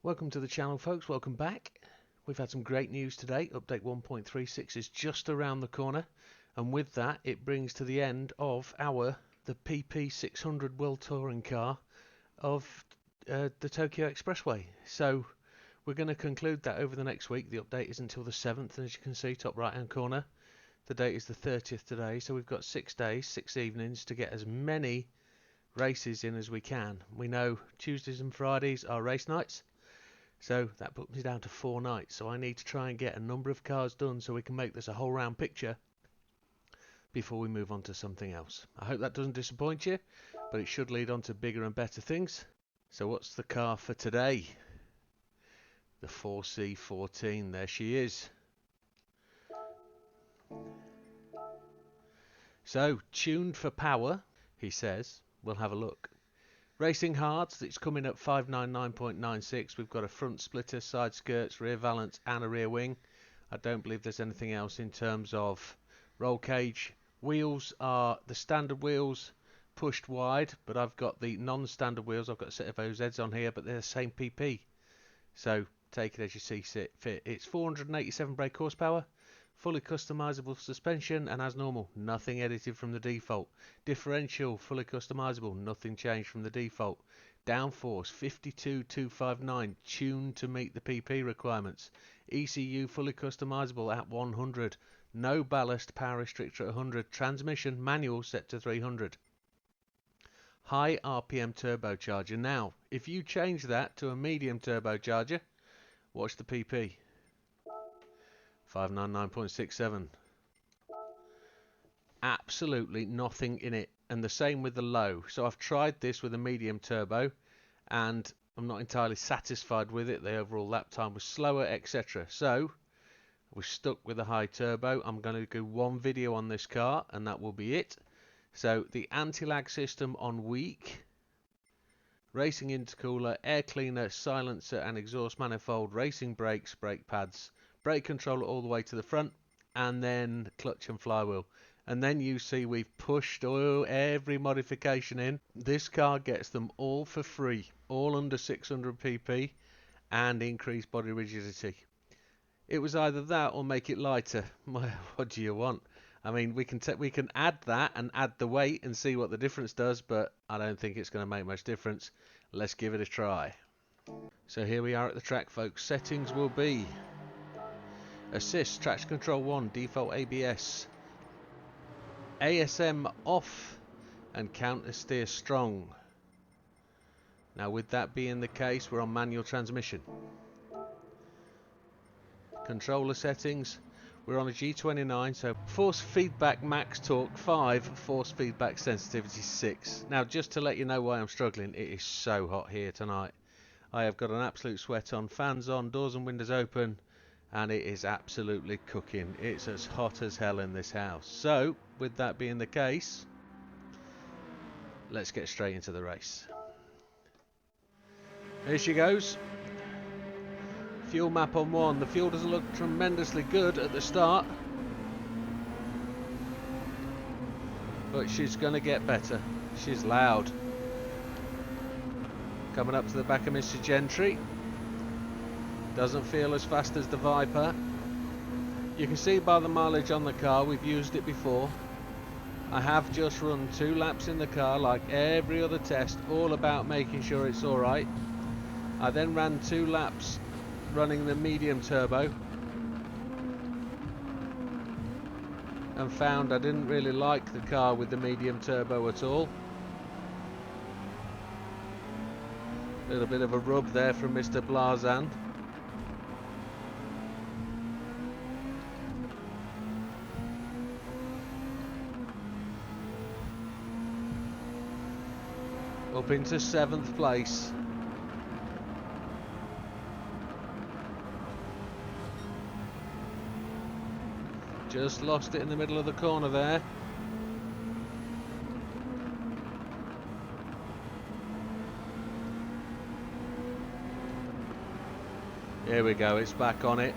Welcome to the channel, folks. Welcome back. We've had some great news today. Update 1.36 is just around the corner, and with that it brings to the end of the PP600 World Touring car of the Tokyo Expressway. So we're going to conclude that over the next week. The update is until the 7th, and as you can see, top right hand corner, the date is the 30th today, so we've got 6 days, 6 evenings to get as many races in as we can. We know Tuesdays and Fridays are race nights, so that puts me down to 4 nights. So I need to try and get a number of cars done so we can make this a whole round picture before we move on to something else. I hope that doesn't disappoint you, but it should lead on to bigger and better things. So what's the car for today? The 4C14, there she is. So, tuned for power, he says. We'll have a look. Racing hards, it's coming at 599.96. We've got a front splitter, side skirts, rear valance and a rear wing. I don't believe there's anything else in terms of roll cage. Wheels are the standard wheels pushed wide, but I've got the non-standard wheels. I've got a set of OZs on here, but they're the same PP. So take it as you see fit. It's 487 brake horsepower. Fully customizable suspension, and as normal, nothing edited from the default. Differential, fully customizable, nothing changed from the default. Downforce, 52,259, tuned to meet the PP requirements. ECU, fully customizable at 100. No ballast, power restrictor at 100. Transmission, manual, set to 300. High RPM turbocharger. Now, if you change that to a medium turbocharger, watch the PP. 599.67. Absolutely nothing in it, and the same with the low. So I've tried this with a medium turbo and I'm not entirely satisfied with it. The overall lap time was slower, etc. So we're stuck with a high turbo. I'm going to do one video on this car and that will be it. So the anti-lag system on weak, racing intercooler, air cleaner, silencer and exhaust manifold, racing brakes, brake pads, brake controller all the way to the front, and then clutch and flywheel. And then you see we've pushed every modification in. This car gets them all for free, all under 600 pp and increased body rigidity. It was either that or make it lighter. What do you want? I mean, we can add that and add the weight and see what the difference does, but I don't think it's going to make much difference. Let's give it a try. So here we are at the track, folks. Settings will be assist, traction control 1, default ABS, ASM off, and counter steer strong. Now with that being the case, we're on manual transmission. Controller settings, we're on a G29, so force feedback max torque 5, force feedback sensitivity 6. Now just to let you know why I'm struggling, it is so hot here tonight. I have got an absolute sweat on, fans on, doors and windows open, and it is absolutely cooking. It's as hot as hell in this house. So with that being the case, let's get straight into the race. Here she goes. Fuel map on 1. The fuel doesn't look tremendously good at the start, but she's going to get better. She's loud. Coming up to the back of Mr. Gentry. Doesn't feel as fast as the Viper. You can see by the mileage on the car, we've used it before. I have just run 2 laps in the car like every other test, all about making sure it's alright. I then ran 2 laps running the medium turbo and found I didn't really like the car with the medium turbo at all. A little bit of a rub there from Mr. Blazan. Up into 7th place. Just lost it in the middle of the corner there. Here we go, it's back on it.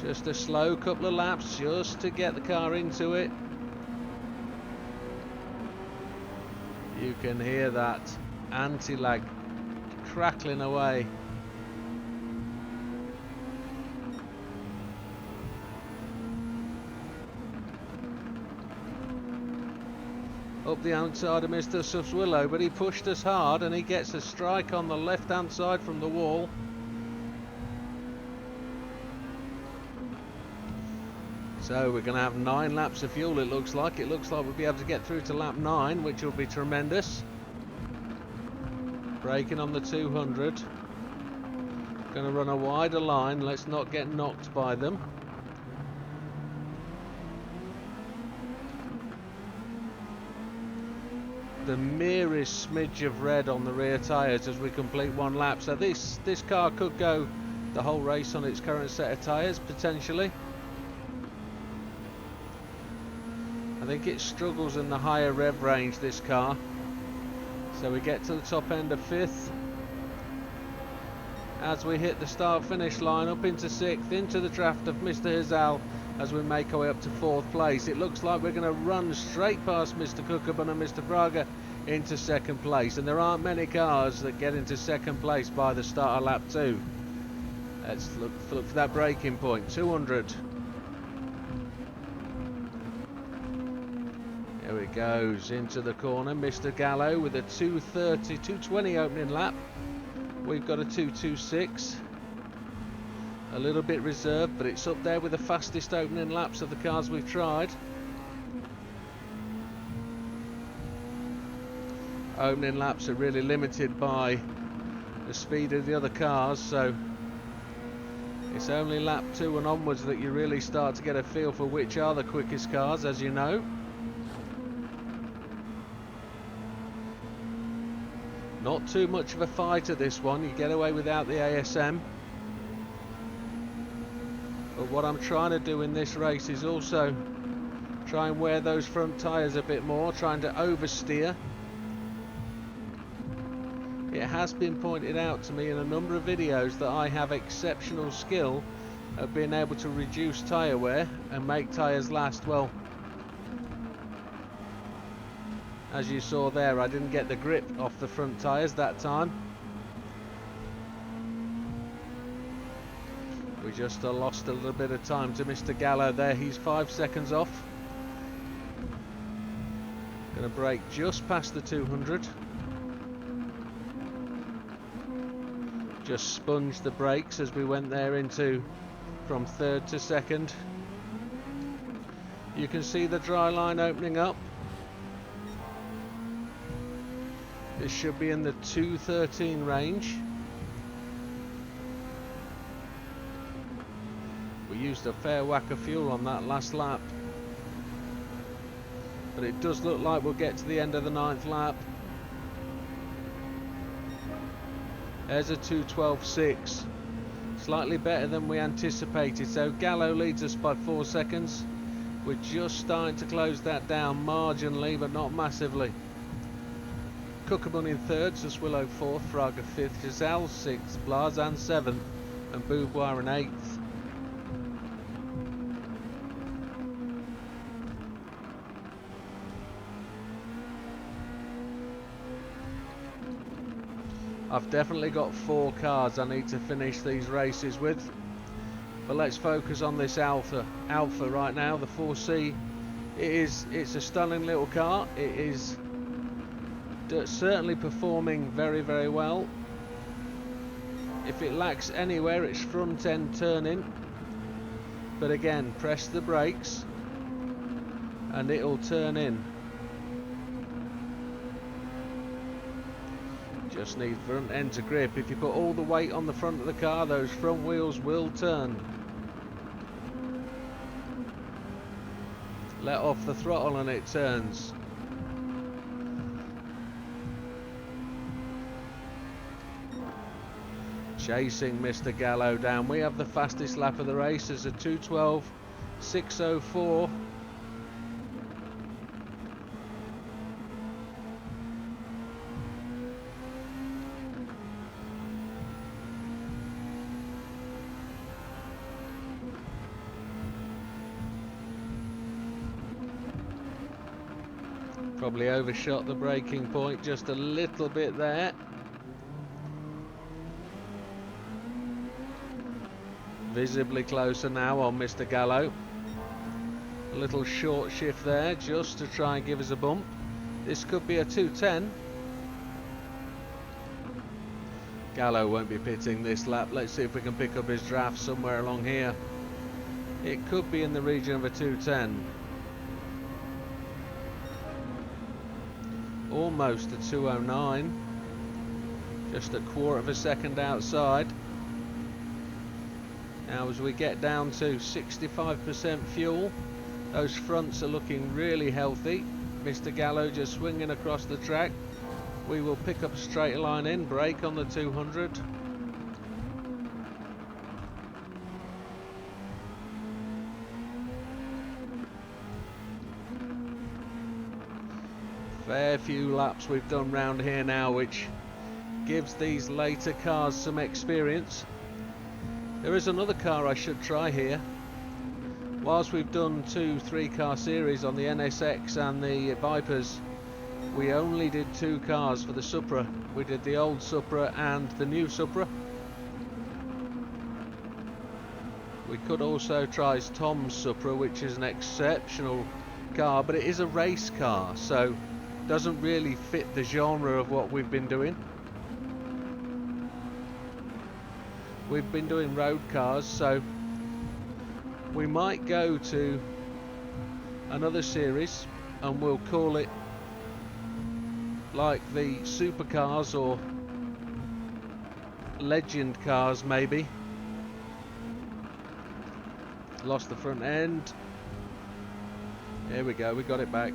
Just a slow couple of laps just to get the car into it. You can hear that anti-lag crackling away. Up the outside of Mr. Shouild, but he pushed us hard and he gets a strike on the left hand side from the wall. So we're going to have 9 laps of fuel, it looks like. It looks like we'll be able to get through to lap 9, which will be tremendous. Braking on the 200. Going to run a wider line, let's not get knocked by them. The merest smidge of red on the rear tyres as we complete 1 lap. So this car could go the whole race on its current set of tyres, potentially. I think it struggles in the higher rev range, this car. So we get to the top end of 5th. As we hit the start-finish line, up into 6th, into the draft of Mr. Hizal as we make our way up to 4th place. It looks like we're going to run straight past Mr. Kukabun and Mr. Braga into 2nd place. And there aren't many cars that get into 2nd place by the start of lap 2. Let's look for that braking point. 200. There it goes into the corner. Mr. Gallo with a 2:20 opening lap. We've got a 2:26. A little bit reserved, but it's up there with the fastest opening laps of the cars we've tried. Opening laps are really limited by the speed of the other cars, so it's only lap 2 and onwards that you really start to get a feel for which are the quickest cars, as you know. Not too much of a fighter, this one. You get away without the ASM. But what I'm trying to do in this race is also try and wear those front tyres a bit more, trying to oversteer. It has been pointed out to me in a number of videos that I have exceptional skill at being able to reduce tyre wear and make tyres last. Well, as you saw there, I didn't get the grip off the front tyres that time. We just lost a little bit of time to Mr. Gallo there. He's 5 seconds off. Going to brake just past the 200. Just sponged the brakes as we went there into from 3rd to 2nd. You can see the dry line opening up. This should be in the 2:13 range. We used a fair whack of fuel on that last lap, but it does look like we'll get to the end of the 9th lap. There's a 2:12.6, slightly better than we anticipated. So Gallo leads us by 4 seconds. We're just starting to close that down marginally, but not massively. Kukabun in 3rd, Shouild 4th, Fraga 5th, Giselle 6th, Blazan 7th, and Boubois in 8th. I've definitely got 4 cars I need to finish these races with, but let's focus on this Alfa right now, the 4C. It's a stunning little car. It is certainly performing very, very well. If it lacks anywhere, it's front end turning, but again, press the brakes and it'll turn in. Just need front end to grip. If you put all the weight on the front of the car, those front wheels will turn. Let off the throttle and it turns. Chasing Mr. Gallo down. We have the fastest lap of the race as a 2:12.604. Probably overshot the braking point just a little bit there. Visibly closer now on Mr. Gallo. A little short shift there just to try and give us a bump. This could be a 210. Gallo won't be pitting this lap. Let's see if we can pick up his draft somewhere along here. It could be in the region of a 210. Almost a 209. Just a quarter of a second outside. Now as we get down to 65% fuel, those fronts are looking really healthy. Mr. Gallo just swinging across the track. We will pick up a straight line in, brake on the 200. Fair few laps we've done round here now, which gives these later cars some experience. There is another car I should try here. Whilst we've done 2-3 car series on the NSX and the Vipers, we only did 2 cars for the Supra. We did the old Supra and the new Supra. We could also try Tom's Supra, which is an exceptional car, but it is a race car, so doesn't really fit the genre of what we've been doing. We've been doing road cars, so we might go to another series and we'll call it like the supercars or legend cars maybe. Lost the front end. Here we go, we got it back.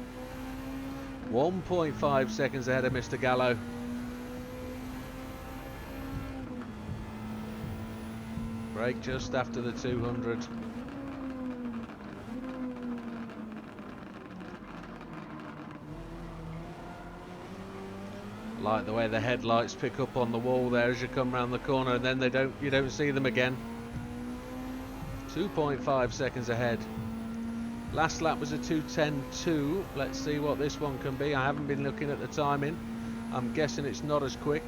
1.5 seconds ahead of Mr. Gallo. Brake just after the 200. Like the way the headlights pick up on the wall there as you come round the corner, and then you don't see them again. 2.5 seconds ahead. Last lap was a 2:10.2. Let's see what this one can be. I haven't been looking at the timing. I'm guessing it's not as quick.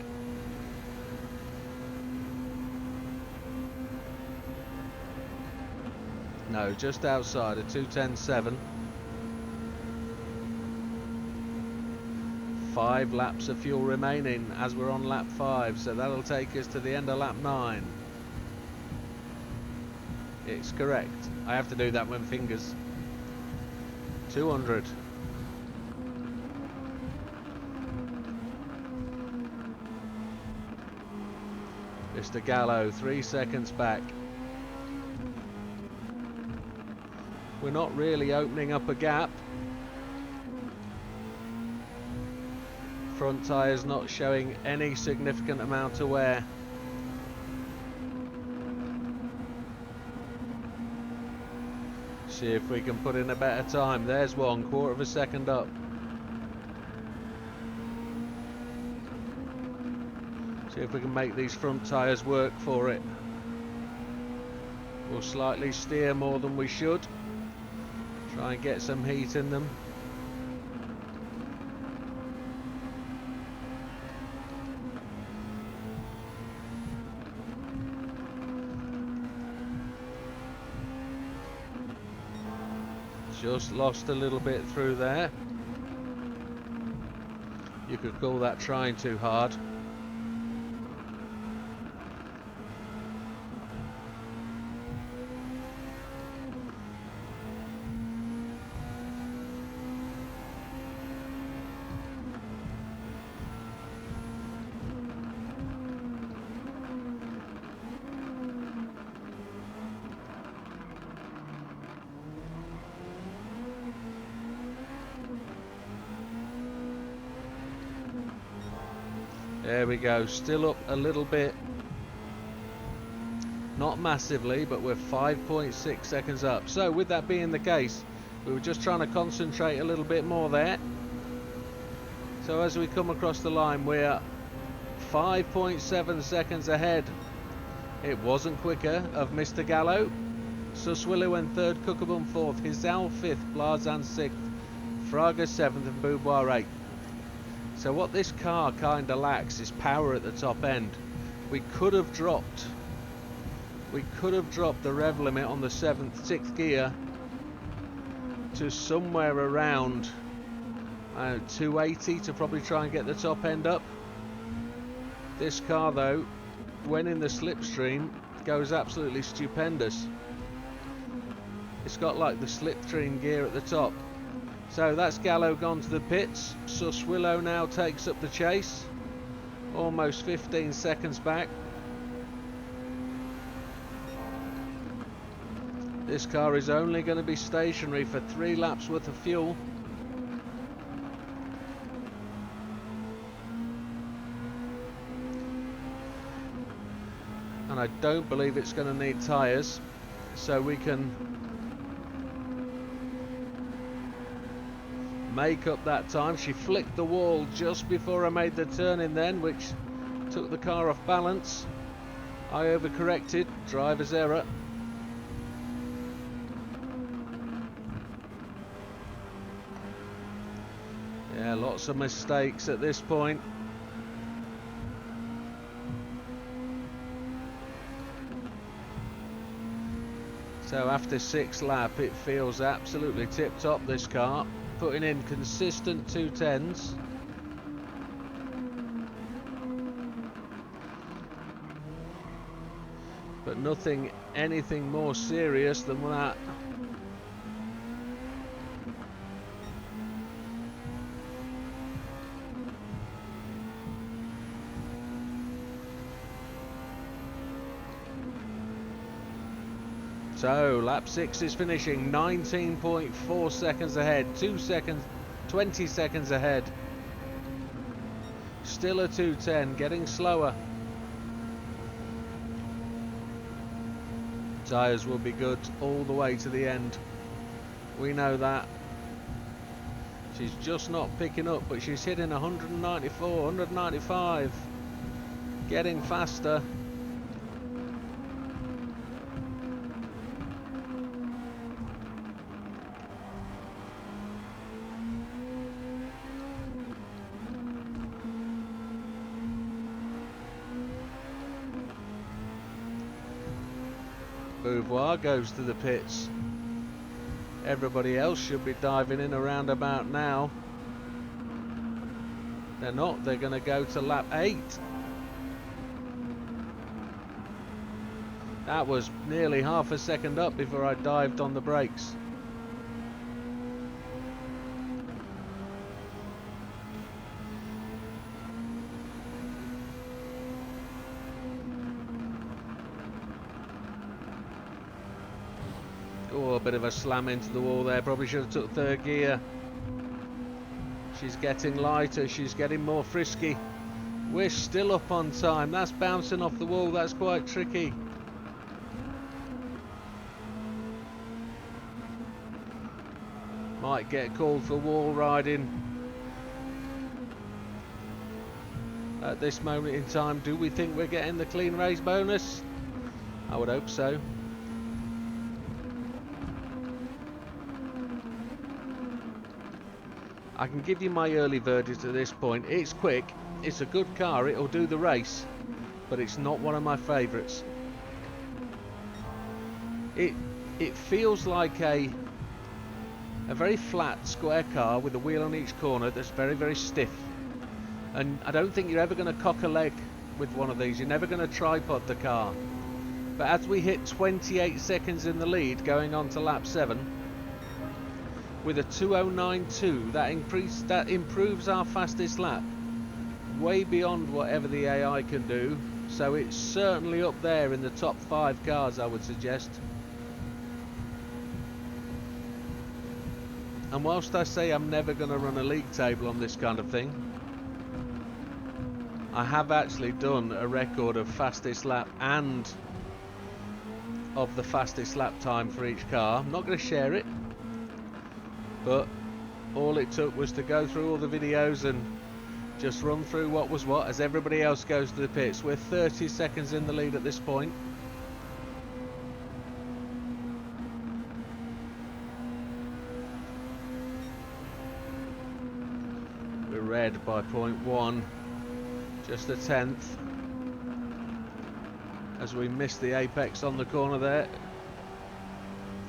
No, just outside, a 2:10.7. 5 laps of fuel remaining as we're on lap 5, so that'll take us to the end of lap 9. It's correct. I have to do that with fingers. 200. Mr. Gallo 3 seconds back. We're not really opening up a gap. Front tyres not showing any significant amount of wear. See if we can put in a better time. There's one, quarter of a second up. See if we can make these front tyres work for it. We'll slightly steer more than we should. Try and get some heat in them. Just lost a little bit through there. You could call that trying too hard. There we go, still up a little bit. Not massively, but we're 5.6 seconds up. So with that being the case, we were just trying to concentrate a little bit more there. So as we come across the line, we're 5.7 seconds ahead. It wasn't quicker of Mr. Gallo. Shouild in third, Cookabun fourth, Hizal fifth, Blazan sixth, Fraga seventh and Boubois eighth. So what this car kind of lacks is power at the top end. We could have dropped We could have dropped the rev limit on the 6th gear to somewhere around 280 to probably try and get the top end up. This car though, when in the slipstream, goes absolutely stupendous. It's got like the slipstream gear at the top. So that's Gallo gone to the pits. Willow now takes up the chase, almost 15 seconds back. This car is only going to be stationary for 3 laps worth of fuel. And I don't believe it's going to need tyres, so we can make up that time. She flicked the wall just before I made the turn in then, which took the car off balance. I overcorrected, driver's error. Yeah, lots of mistakes at this point. So after 6 lap, it feels absolutely tip-top, this car, putting in consistent 210s. But nothing, anything more serious than that. So lap 6 is finishing 19.4 seconds ahead, 20 seconds ahead. Still a 210, getting slower. Tyres will be good all the way to the end. We know that. She's just not picking up, but she's hitting 194, 195. Getting faster. Beauvoir goes to the pits. Everybody else should be diving in around about now. They're not, they're going to go to lap 8. That was nearly half a second up before I dived on the brakes. Oh, a bit of a slam into the wall there. Probably should have took 3rd gear. She's getting lighter. She's getting more frisky. We're still up on time. That's bouncing off the wall. That's quite tricky. Might get called for wall riding at this moment in time. Do we think we're getting the clean race bonus? I would hope so. I can give you my early verdict at this point. It's quick, it's a good car, it'll do the race, but it's not one of my favourites. It feels like a very flat square car with a wheel on each corner that's very, very stiff. And I don't think you're ever going to cock a leg with one of these. You're never going to tripod the car. But as we hit 28 seconds in the lead going on to lap 7, with a 2:09.2, that improves our fastest lap way beyond whatever the AI can do. So it's certainly up there in the top 5 cars, I would suggest. And whilst I say I'm never going to run a league table on this kind of thing, I have actually done a record of fastest lap and of the fastest lap time for each car. I'm not going to share it, but all it took was to go through all the videos and just run through what was what as everybody else goes to the pits. We're 30 seconds in the lead at this point. We're red by 0.1, just a tenth. as we missed the apex on the corner there.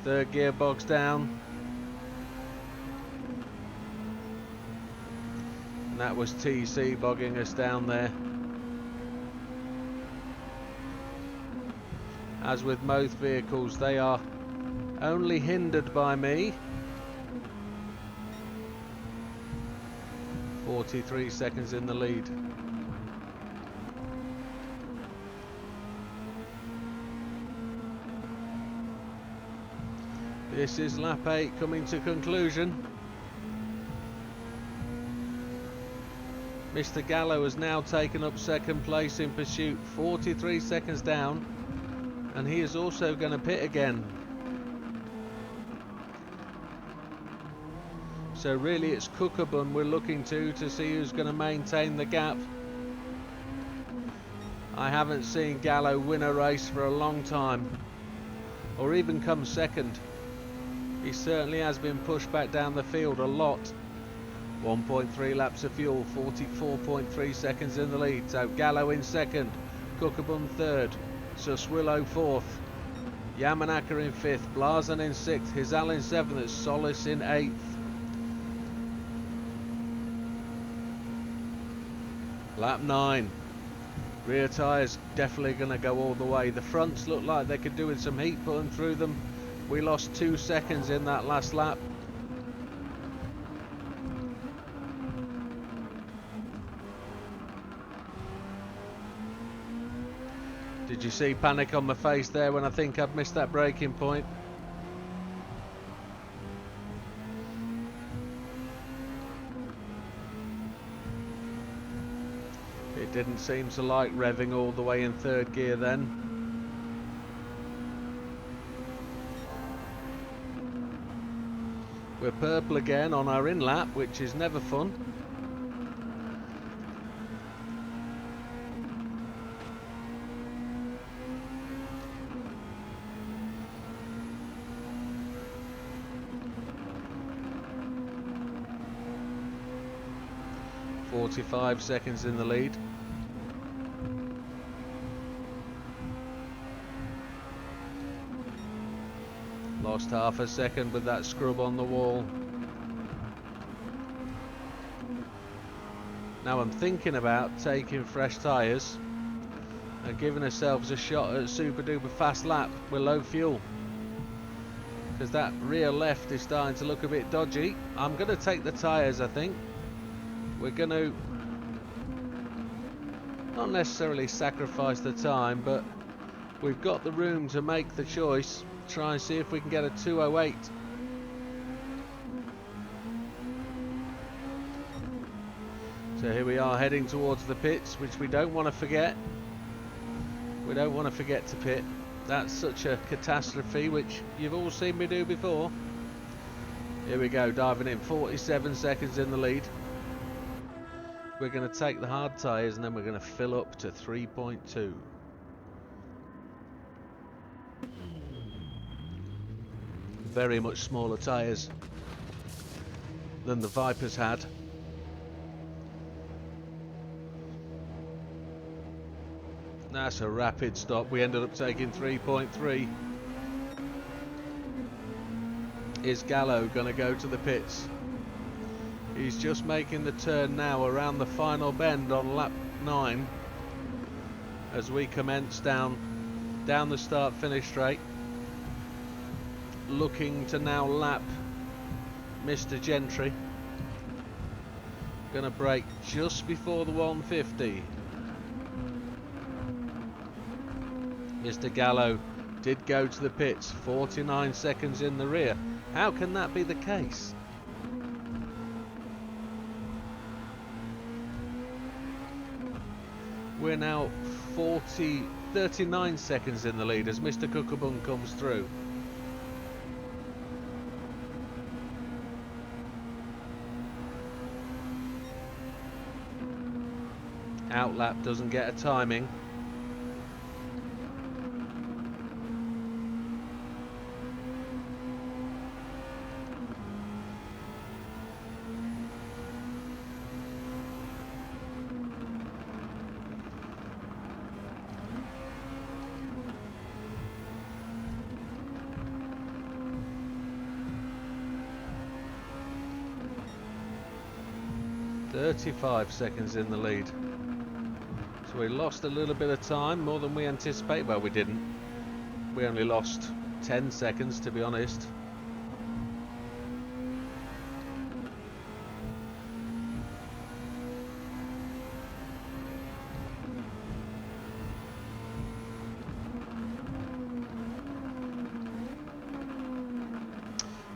Third gear box down. And that was TC bogging us down there. As with most vehicles, they are only hindered by me. 43 seconds in the lead. This is lap 8 coming to conclusion. Mr. Gallo has now taken up second place in pursuit, 43 seconds down, and he is also going to pit again. So really it's Cookabun we're looking to see who's going to maintain the gap. I haven't seen Gallo win a race for a long time, or even come second. He certainly has been pushed back down the field a lot. 1.3 laps of fuel, 44.3 seconds in the lead. So Gallo in second, Cookabun third, Shouild fourth, Yamanaka in fifth, Blazon in sixth, Hizal in seventh, Solice in eighth. Lap 9. Rear tyres definitely going to go all the way. The fronts look like they could do with some heat putting through them. We lost 2 seconds in that last lap. Did you see panic on my face there when I think I've missed that braking point? It didn't seem to like revving all the way in third gear then. We're purple again on our in lap, which is never fun. .45 seconds in the lead. Lost half a second with that scrub on the wall. Now I'm thinking about taking fresh tyres and giving ourselves a shot at a super duper fast lap with low fuel, because that rear left is starting to look a bit dodgy. I'm going to take the tyres, I think. We're going to not necessarily sacrifice the time, but we've got the room to make the choice. Try and see if we can get a 2:08. So here we are heading towards the pits, which we don't want to forget. We don't want to forget to pit. That's such a catastrophe, which you've all seen me do before. Here we go, diving in, 47 seconds in the lead. We're going to take the hard tyres and then we're going to fill up to 3.2. Very much smaller tyres than the Vipers had. That's a rapid stop. We ended up taking 3.3. Is Gallo going to go to the pits? He's just making the turn now around the final bend on lap 9 as we commence down the start finish straight, looking to now lap Mr. Gentry. Gonna brake just before the 150. Mr. Gallo did go to the pits, 49 seconds in the rear. How can that be the case? We're now 39 seconds in the lead as Mr. Cookabun comes through. Outlap doesn't get a timing. 35 seconds in the lead. So we lost a little bit of time, more than we anticipated. Well, we didn't. We only lost 10 seconds, to be honest.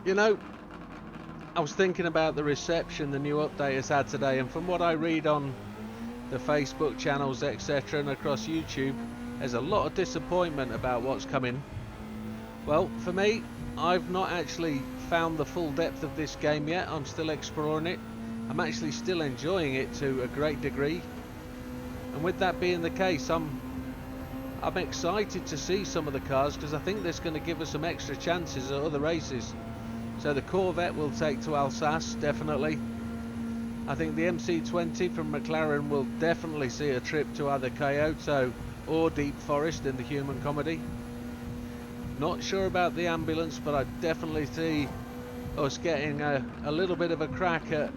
You know, I was thinking about the reception the new update has had today, and from what I read on the Facebook channels, etc., and across YouTube, there's a lot of disappointment about what's coming. Well, for me, I've not actually found the full depth of this game yet. I'm still exploring it. I'm actually still enjoying it to a great degree, and with that being the case, I'm excited to see some of the cars, because I think that's going to give us some extra chances at other races. So the Corvette will take to Alsace, definitely. I think the MC20 from McLaren will definitely see a trip to either Kyoto or Deep Forest in the human comedy. Not sure about the ambulance, but I definitely see us getting a little bit of a crack at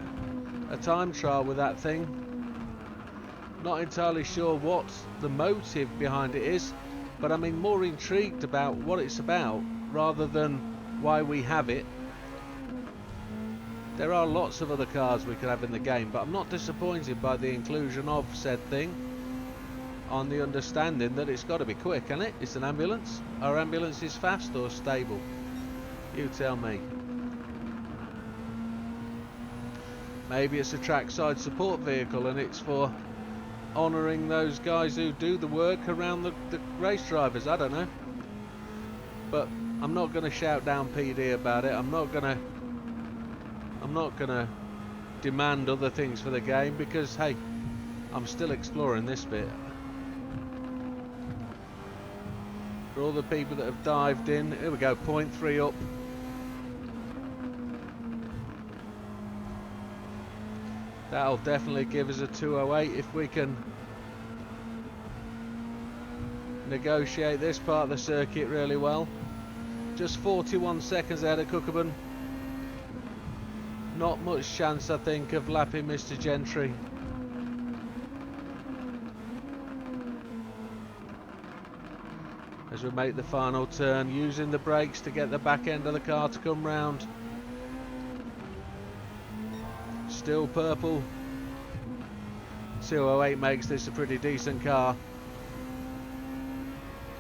a time trial with that thing. Not entirely sure what the motive behind it is, but I'm more intrigued about what it's about rather than why we have it. There are lots of other cars we could have in the game, but I'm not disappointed by the inclusion of said thing, on the understanding that it's got to be quick, isn't it? It's an ambulance. Are ambulances fast or stable? You tell me. Maybe it's a trackside support vehicle and it's for honouring those guys who do the work around the race drivers. I don't know. But I'm not going to shout down PD about it. I'm not going to demand other things for the game, because hey, I'm still exploring this bit. For all the people that have dived in, here we go, 0.3 up. That'll definitely give us a 208 if we can negotiate this part of the circuit really well. Just 41 seconds ahead of Cookabun. Not much chance, I think, of lapping Mr. Gentry. As we make the final turn, using the brakes to get the back end of the car to come round. Still purple. 208 makes this a pretty decent car.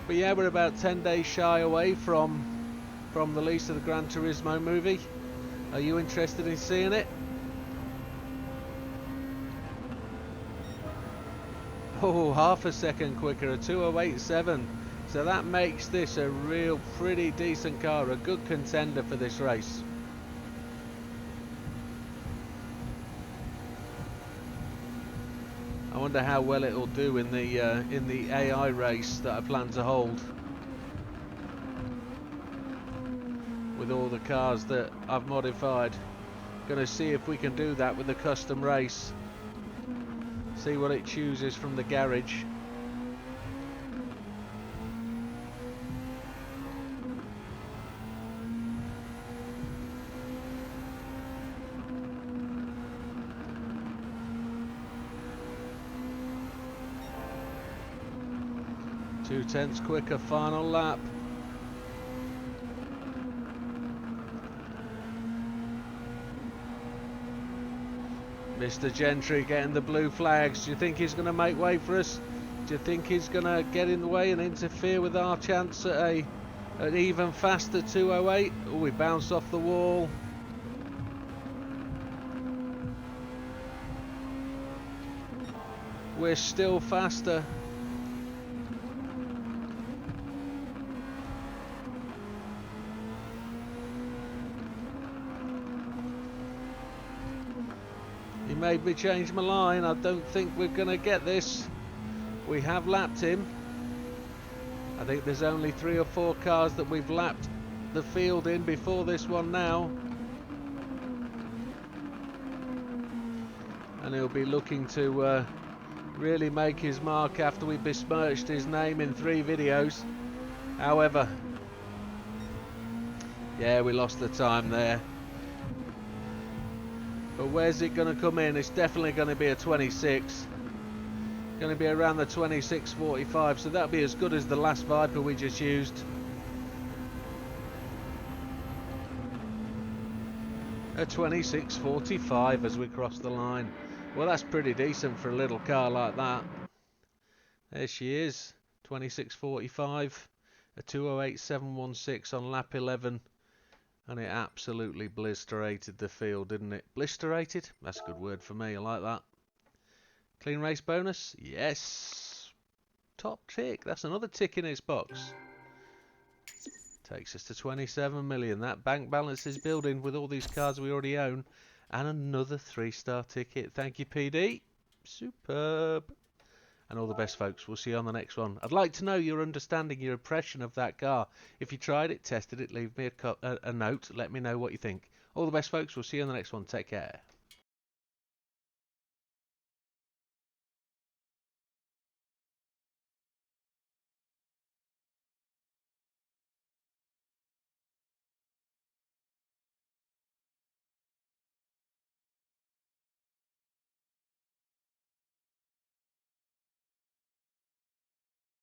But yeah, we're about 10 days shy away from the release of the Gran Turismo movie. Are you interested in seeing it? Oh, half a second quicker, a 208.7. So that makes this a real pretty decent car, a good contender for this race. I wonder how well it'll do in the AI race that I plan to hold. With all the cars that I've modified. Gonna see if we can do that with the custom race. See what it chooses from the garage. .2 quicker final lap. Mr. Gentry getting the blue flags. Do you think he's going to make way for us? Do you think he's going to get in the way and interfere with our chance at an even faster 208? Oh, we bounced off the wall. We're still faster. Made me change my line. I don't think we're going to get this. We have lapped him. I think there's only 3 or 4 cars that we've lapped the field in before this one now. And he'll be looking to really make his mark after we besmirched his name in 3 videos. However, yeah, we lost the time there. But where's it going to come in? It's definitely going to be a 26. Going to be around the 26.45, so that'll be as good as the last Viper we just used. A 26.45 as we cross the line. Well, that's pretty decent for a little car like that. There she is, 26.45, a 208.716 on lap 11, and it absolutely blisterated the field, didn't it? Blisterated? That's a good word for me, I like that. Clean race bonus? Yes. Top tick, that's another tick in its box. Takes us to 27 million. That bank balance is building with all these cars we already own. And another 3-star ticket. Thank you, PD. Superb. And all the best, folks. We'll see you on the next one. I'd like to know your understanding, your impression of that car. If you tried it, tested it, leave me a note. Let me know what you think. All the best, folks. We'll see you on the next one. Take care.